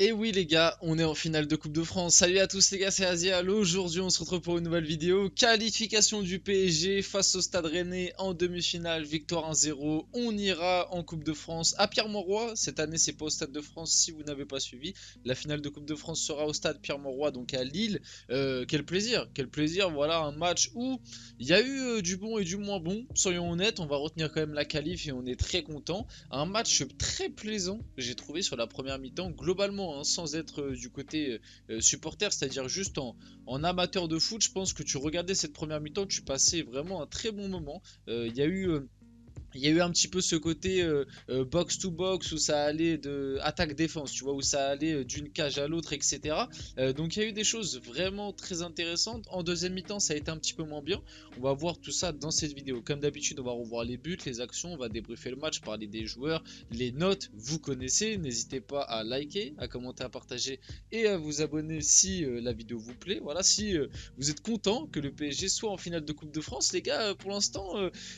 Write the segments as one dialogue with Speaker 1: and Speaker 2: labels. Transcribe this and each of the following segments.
Speaker 1: Et oui les gars, on est en finale de Coupe de France. Salut à tous les gars, c'est Azial. Aujourd'hui on se retrouve pour une nouvelle vidéo. Qualification du PSG face au Stade Rennais en demi-finale, victoire 1-0. On ira en Coupe de France à Pierre-Mauroy. Cette année c'est pas au Stade de France si vous n'avez pas suivi. La finale de Coupe de France sera au Stade Pierre-Mauroy, donc à Lille. Quel plaisir, voilà un match où il y a eu du bon et du moins bon. Soyons honnêtes, on va retenir quand même la qualif et on est très content. Un match très plaisant, j'ai trouvé sur la première mi-temps, globalement, hein, sans être du côté supporter, c'est-à-dire juste en amateur de foot. Je pense que tu regardais cette première mi-temps, tu passais vraiment un très bon moment. Il y a eu un petit peu ce côté box to box où ça allait de attaque-défense, tu vois, où ça allait d'une cage à l'autre, etc. Donc il y a eu des choses vraiment très intéressantes. En deuxième mi-temps, ça a été un petit peu moins bien. On va voir tout ça dans cette vidéo. Comme d'habitude, on va revoir les buts, les actions, on va débriefer le match, parler des joueurs, les notes, vous connaissez. N'hésitez pas à liker, à commenter, à partager et à vous abonner si la vidéo vous plaît. Voilà, si vous êtes content que le PSG soit en finale de Coupe de France, les gars, pour l'instant,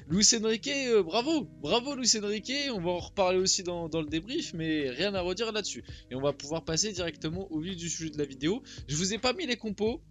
Speaker 1: Luis Enrique, bravo, bravo Luis Enrique, on va en reparler aussi dans le débrief, mais rien à redire là-dessus. Et on va pouvoir passer directement au vif du sujet de la vidéo. Je vous ai pas mis les compos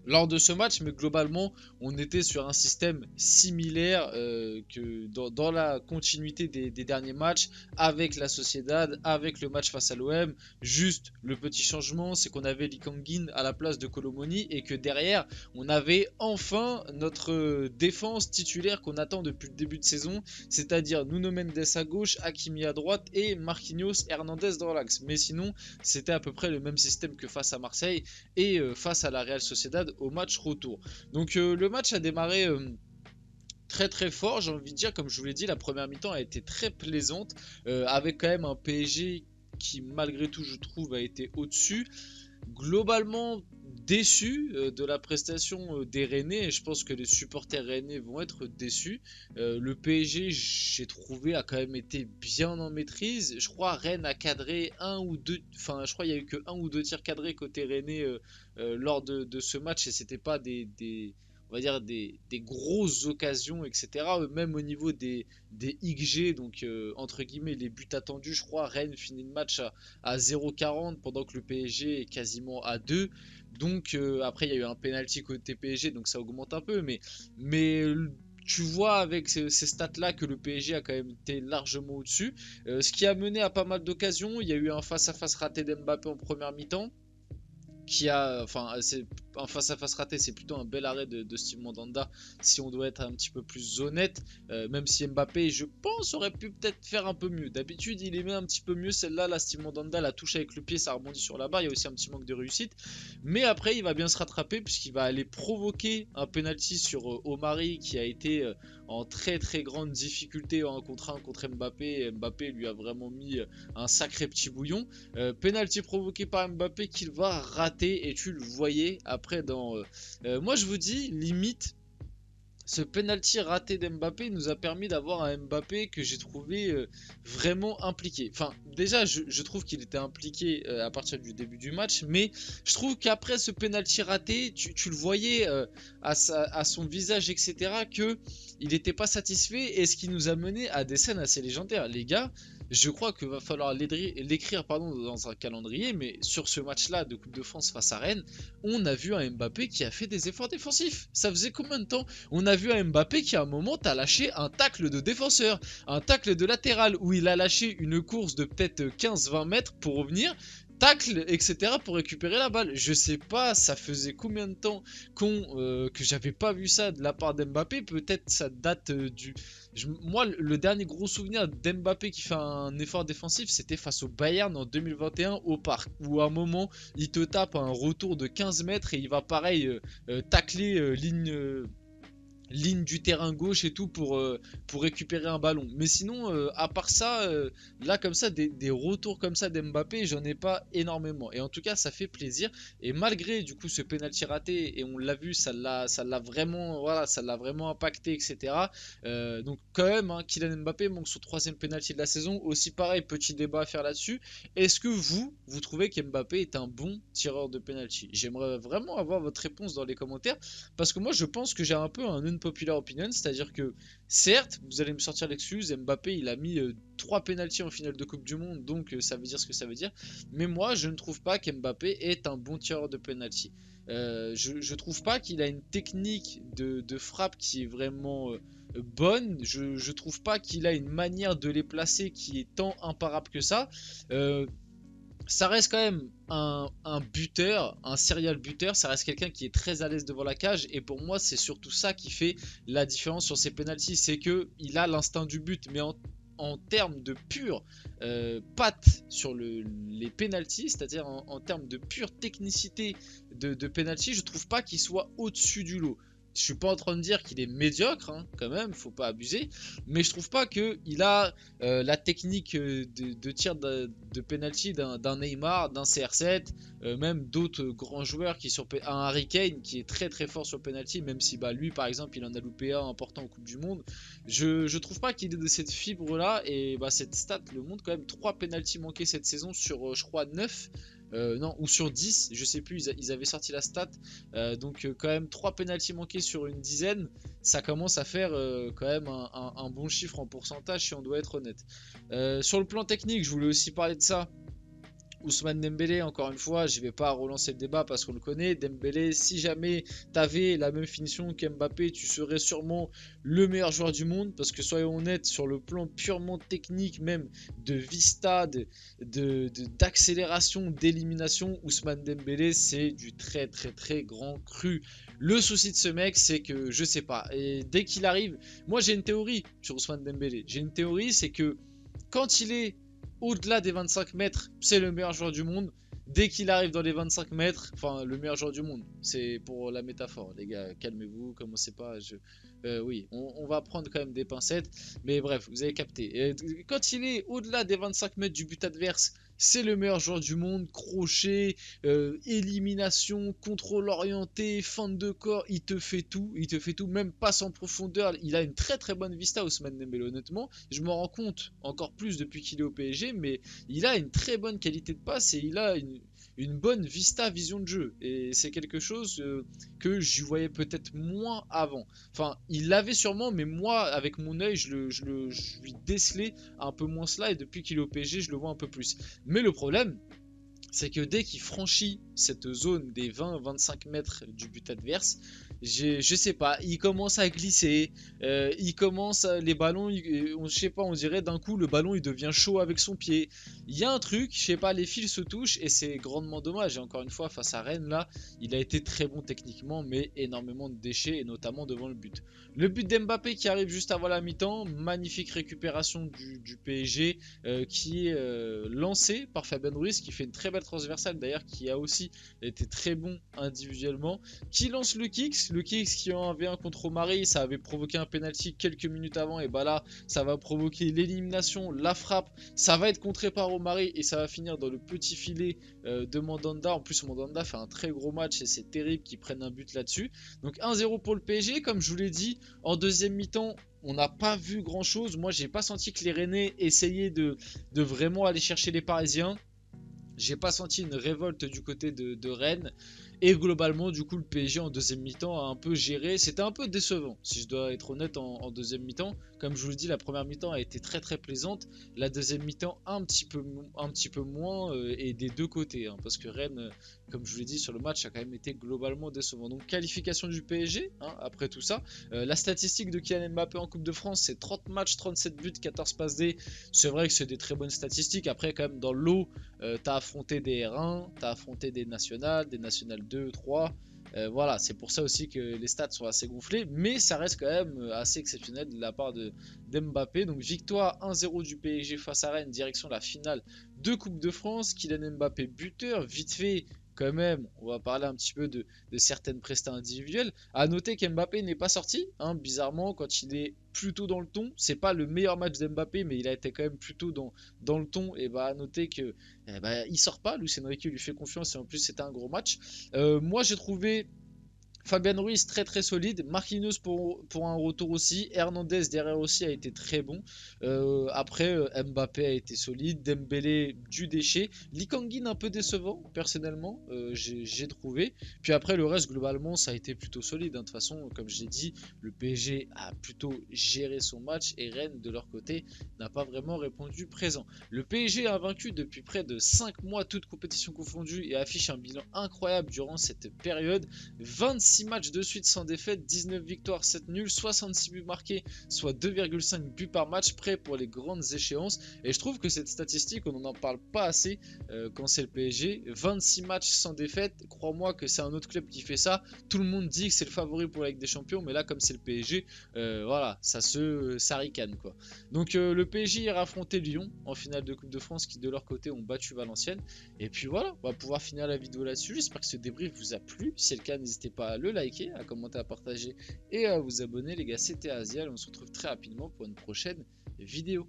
Speaker 1: lors de ce match, mais globalement, on était sur un système similaire que dans la continuité des derniers matchs, avec la Sociedad, avec le match face à l'OM. Juste le petit changement, c'est qu'on avait Lee Kang-in à la place de Colomoni et que derrière, on avait enfin notre défense titulaire qu'on attend depuis le début de saison, c'est-à-dire Nuno Mendes à gauche, Hakimi à droite et Marquinhos Hernandez dans l'axe. Mais sinon, c'était à peu près le même système que face à Marseille et face à la Real Sociedad au match retour. Donc le match a démarré très très fort, j'ai envie de dire, comme je vous l'ai dit, la première mi-temps a été très plaisante, avec quand même un PSG qui malgré tout je trouve a été au-dessus. Globalement déçu de la prestation des Rennais et je pense que les supporters rennais vont être déçus. Le PSG, j'ai trouvé, a quand même été bien en maîtrise. Je crois Rennes a cadré un ou deux, enfin je crois il y a eu que un ou deux tirs cadrés côté rennais lors de ce match et c'était pas on va dire des grosses occasions, etc. Même au niveau des XG, donc entre guillemets les buts attendus, je crois Rennes finit le match à 0,40 pendant que le PSG est quasiment à 2. Donc après il y a eu un penalty côté PSG donc ça augmente un peu mais tu vois avec ces stats là que le PSG a quand même été largement au-dessus. Ce qui a mené à pas mal d'occasions. Il y a eu un face-à-face raté d'Mbappé en première mi-temps qui a, enfin, c'est un face-à-face raté, c'est plutôt un bel arrêt de Steve Mandanda, si on doit être un petit peu plus honnête, même si Mbappé, je pense, aurait pu peut-être faire un peu mieux. D'habitude, il aimait un petit peu mieux celle-là, la Steve Mandanda la touche avec le pied, ça rebondit sur la barre, il y a aussi un petit manque de réussite, mais après, il va bien se rattraper, puisqu'il va aller provoquer un penalty sur Omari, qui a été en très très grande difficulté en 1 contre 1 contre Mbappé, et Mbappé lui a vraiment mis un sacré petit bouillon. Penalty provoqué par Mbappé qu'il va rater et tu le voyais après moi je vous dis limite ce penalty raté d'Mbappé nous a permis d'avoir un Mbappé que j'ai trouvé vraiment impliqué. Enfin, déjà, je trouve qu'il était impliqué à partir du début du match, mais je trouve qu'après ce penalty raté, tu le voyais à son visage, etc., que il n'était pas satisfait et ce qui nous a mené à des scènes assez légendaires. Les gars, je crois qu'il va falloir l'écrire dans un calendrier, mais sur ce match-là de Coupe de France face à Rennes, on a vu un Mbappé qui a fait des efforts défensifs. Ça faisait combien de temps on a vu un Mbappé qui à un moment a lâché un tacle de défenseur, un tacle de latéral où il a lâché une course de peut-être 15-20 mètres pour revenir, tacle, etc. pour récupérer la balle. Je sais pas, ça faisait combien de temps que j'avais pas vu ça de la part d'Mbappé. Peut-être ça date moi, le dernier gros souvenir d'Mbappé qui fait un effort défensif, c'était face au Bayern en 2021 au Parc, où à un moment, il te tape un retour de 15 mètres et il va pareil tacler ligne du terrain gauche et tout pour récupérer un ballon. Mais sinon, à part ça, là comme ça, des retours comme ça d'Mbappé, j'en ai pas énormément. Et en tout cas, ça fait plaisir. Et malgré du coup ce penalty raté, et on l'a vu, ça l'a vraiment, voilà, ça l'a vraiment impacté, etc. Donc quand même, hein, Kylian Mbappé manque son troisième penalty de la saison. Aussi pareil, petit débat à faire là-dessus. Est-ce que vous trouvez qu'Mbappé est un bon tireur de penalty? J'aimerais vraiment avoir votre réponse dans les commentaires. Parce que moi, je pense que j'ai un peu un unpopular opinion, c'est-à-dire que certes, vous allez me sortir l'excuse, Mbappé il a mis 3 pénaltys en finale de Coupe du Monde, donc ça veut dire ce que ça veut dire. Mais moi, je ne trouve pas qu'Mbappé est un bon tireur de penalty. Je trouve pas qu'il a une technique de frappe qui est vraiment bonne. Je trouve pas qu'il a une manière de les placer qui est tant imparable que ça. Euh, Ça reste quand même un buteur, un serial buteur, ça reste quelqu'un qui est très à l'aise devant la cage et pour moi c'est surtout ça qui fait la différence sur ses penalties, c'est que il a l'instinct du but mais en termes de pure patte sur les penalties, c'est-à-dire en termes de pure technicité de penalty, je trouve pas qu'il soit au-dessus du lot. Je suis pas en train de dire qu'il est médiocre, hein, quand même, faut pas abuser, mais je trouve pas qu'il a la technique de tir de penalty d'un Neymar, d'un CR7, même d'autres grands joueurs qui sur un Harry Kane qui est très très fort sur penalty, même si bah, lui par exemple il en a loupé un important en Coupe du Monde. Je trouve pas qu'il ait de cette fibre là et bah, cette stat le montre quand même 3 penalty manqués cette saison sur je crois 9. Non, ou sur 10, je sais plus, ils avaient sorti la stat. Donc quand même 3 penalty manqués sur une dizaine, ça commence à faire quand même un bon chiffre en pourcentage si on doit être honnête. Sur le plan technique, je voulais aussi parler de ça. Ousmane Dembélé, encore une fois, je vais pas relancer le débat parce qu'on le connaît. Dembélé, si jamais tu avais la même finition qu'Mbappé, tu serais sûrement le meilleur joueur du monde. Parce que soyons honnêtes, sur le plan purement technique, même de vista, d'accélération, d'élimination, Ousmane Dembélé, c'est du très très très grand cru. Le souci de ce mec, c'est que je sais pas. Et dès qu'il arrive, moi j'ai une théorie sur Ousmane Dembélé. J'ai une théorie, c'est que quand il est au-delà des 25 mètres, c'est le meilleur joueur du monde. Dès qu'il arrive dans les 25 mètres, enfin le meilleur joueur du monde, c'est pour la métaphore, les gars, calmez-vous, commencez pas. Oui, on va prendre quand même des pincettes, mais bref, vous avez capté. Quand il est au-delà des 25 mètres du but adverse, c'est le meilleur joueur du monde, crochet, élimination, contrôle orienté, feinte de corps, il te fait tout, même passe en profondeur. Il a une très très bonne vista, Ousmane Dembélé, honnêtement. Je m'en rends compte encore plus depuis qu'il est au PSG, mais il a une très bonne qualité de passe et il a une bonne vista, vision de jeu. Et c'est quelque chose que j'y voyais peut-être moins avant. Enfin, il l'avait sûrement, mais moi, avec mon œil, je lui décelais un peu moins cela. Et depuis qu'il est au PSG, je le vois un peu plus. Mais le problème, c'est que dès qu'il franchit cette zone des 20-25 mètres du but adverse, je sais pas, il commence à glisser, les ballons, je sais pas, on dirait d'un coup le ballon il devient chaud avec son pied. Il y a un truc, je sais pas, les fils se touchent et c'est grandement dommage. Et encore une fois, face à Rennes là, il a été très bon techniquement, mais énormément de déchets et notamment devant le but. Le but d'Mbappé qui arrive juste avant la mi-temps, magnifique récupération du PSG qui est lancé par Fabien Ruiz qui fait une très belle transversale d'ailleurs, qui a aussi été très bon individuellement, qui lance le kicks qui en avait un contre Omari, ça avait provoqué un penalty quelques minutes avant et bah là ça va provoquer l'élimination, la frappe, ça va être contré par Omari et ça va finir dans le petit filet de Mandanda. En plus Mandanda fait un très gros match et c'est terrible qu'ils prennent un but là-dessus. Donc 1-0 pour le PSG, comme je vous l'ai dit, en deuxième mi-temps on n'a pas vu grand chose. Moi j'ai pas senti que les Rennais essayaient de vraiment aller chercher les Parisiens. J'ai pas senti une révolte du côté de Rennes. Et globalement, du coup, le PSG en deuxième mi-temps a un peu géré. C'était un peu décevant, si je dois être honnête, en deuxième mi-temps. Comme je vous le dis, la première mi-temps a été très très plaisante. La deuxième mi-temps, un petit peu moins, et des deux côtés. Hein, parce que Rennes, comme je vous l'ai dit sur le match, a quand même été globalement décevant. Donc, qualification du PSG, hein, après tout ça. La statistique de Kylian Mbappé en Coupe de France, c'est 30 matchs, 37 buts, 14 passes D. C'est vrai que c'est des très bonnes statistiques. Après, quand même, dans l'eau, t'as affronté des R1, t'as affronté des nationales 2, 3. Voilà, c'est pour ça aussi que les stats sont assez gonflés, mais ça reste quand même assez exceptionnel de la part d'Mbappé. Donc victoire 1-0 du PSG face à Rennes, direction la finale de Coupe de France. Kylian Mbappé buteur, vite fait. Quand même, on va parler un petit peu de certaines prestats individuelles. À noter qu'Mbappé n'est pas sorti, hein, bizarrement, quand il est plutôt dans le ton. C'est pas le meilleur match d'Mbappé, mais il a été quand même plutôt dans le ton. Et bah, à noter que il sort pas. Luis Enrique lui fait confiance et en plus, c'était un gros match. Moi, j'ai trouvé Fabian Ruiz très solide, Marquinhos pour un retour aussi, Hernandez derrière aussi a été très bon. Après Mbappé a été solide, Dembélé du déchet, Lee Kang-in un peu décevant personnellement, j'ai trouvé. Puis après le reste globalement ça a été plutôt solide, hein. De toute façon comme je l'ai dit, le PSG a plutôt géré son match et Rennes de leur côté n'a pas vraiment répondu présent. Le PSG a vaincu depuis près de 5 mois toutes compétitions confondues et affiche un bilan incroyable durant cette période. 26 matchs de suite sans défaite, 19 victoires, 7 nuls, 66 buts marqués, soit 2,5 buts par match, prêt pour les grandes échéances. Et je trouve que cette statistique, on n'en parle pas assez quand c'est le PSG. 26 matchs sans défaite, crois-moi que c'est un autre club qui fait ça. Tout le monde dit que c'est le favori pour la Ligue des Champions, mais là, comme c'est le PSG, voilà, ça ricane quoi. Donc le PSG ira affronter Lyon en finale de Coupe de France, qui de leur côté ont battu Valenciennes. Et puis voilà, on va pouvoir finir la vidéo là-dessus. J'espère que ce débrief vous a plu. Si c'est le cas, n'hésitez pas à le liker, à commenter, à partager et à vous abonner les gars. C'était Azial, on se retrouve très rapidement pour une prochaine vidéo.